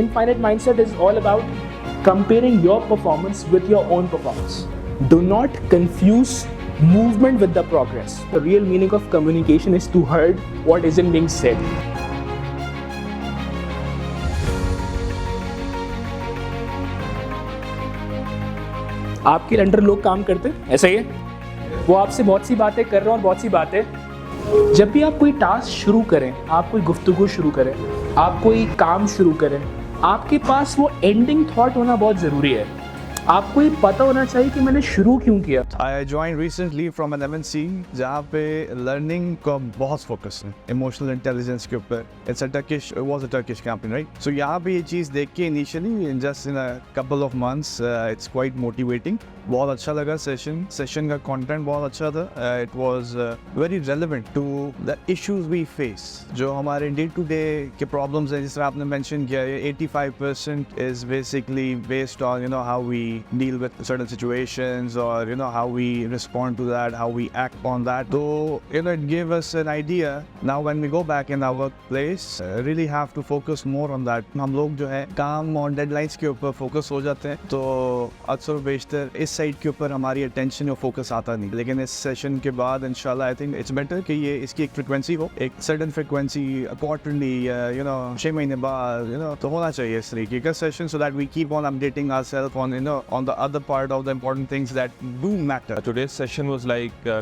infinite mindset is all about comparing your performance with your own performance. Do not confuse movement with the progress. The real meaning of communication is to hear what isn't being said. आपके under लोग काम करते हैं ऐसा ही है, वो आपसे बहुत सी बातें कर रहे हैं और बहुत सी बातें। जब भी आप कोई टास्क शुरू करें, आप कोई गुफ्तगू शुरू करें, आप कोई काम शुरू करें, आपके पास वो एंडिंग थॉट होना बहुत ज़रूरी है। आपको ये पता होना चाहिए कि मैंने शुरू क्यों किया। I joined recently from an MNC जहाँ पे लर्निंग का बहुत फोकस है, इमोशनल इंटेलिजेंस के ऊपर। It's a Turkish, it was a Turkish company, right? So यहाँ पे ये चीज़ देख के initially in just in a couple of months, it's quite motivating. बहुत अच्छा लगा सेशन का कंटेंट बहुत अच्छा था। It was very relevant to the issues we face, जो हमारे डे टू डे के प्रॉब्लम्स हैं। जिस तरह आपने मेंशन किया, 85% is basically based on how we deal with certain situations, or how we respond to that, how we act on that. So it gave us an idea. Now when we go back in our workplace, really have to focus more on that. हम लोग जो है काम और deadlines के ऊपर focus हो जाते हैं, तो अक्सर बेशतर इस साइड के ऊपर हमारी अटेंशन और फोकस आता नहीं। लेकिन इस सेशन के बाद इंशाल्लाह आई थिंक इट्स बेटर कि ये इसकी एक फ्रिक्वेंसी हो, एक सर्टेन फ्रिक्वेंसी क्वार्टरली 6 महीने बाद तो होना चाहिए इस तरीके का session, so that we keep on updating ourselves on the other part of the important things that do matter. Today's session was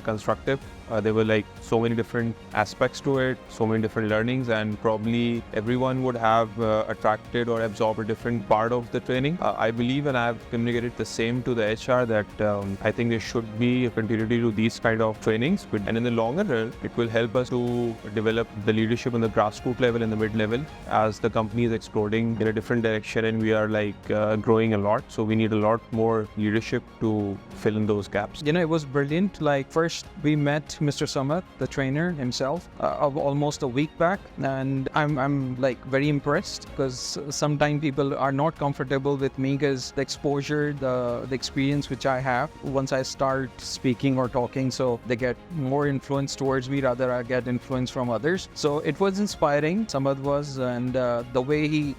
constructive. There were so many different aspects to it, so many different learnings, and probably everyone would have attracted or absorbed a different part of the training. I believe, and I have communicated the same to the HR, that I think there should be a continuity to these kind of trainings, and in the longer run, it will help us to develop the leadership on the grassroots level and the mid-level as the company is exploding in a different direction, and we are growing a lot. So we need a lot more leadership to fill in those gaps. It was brilliant. First we met Mr. Samad, the trainer himself, of almost a week back, and I'm very impressed, because sometimes people are not comfortable with me because the exposure, the experience which I have once I start speaking or talking, so they get more influence towards me, rather I get influence from others. So it was inspiring, Samad was, and the way he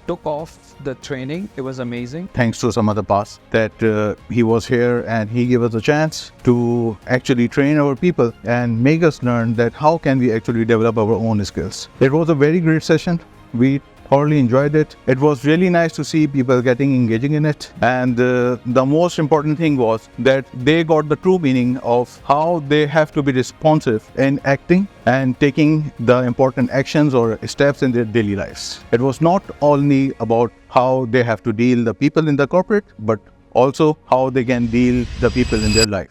took off the training, it was amazing. Thanks to Samad Abbas that he was here and he gave us a chance to actually train our people and make us learn that how can we actually develop our own skills. It was a very great session. We thoroughly enjoyed it. It was really nice to see people engaging in it, and the most important thing was that they got the true meaning of how they have to be responsive in acting and taking the important actions or steps in their daily lives. It was not only about how they have to deal the people in the corporate, but also how they can deal the people in their life.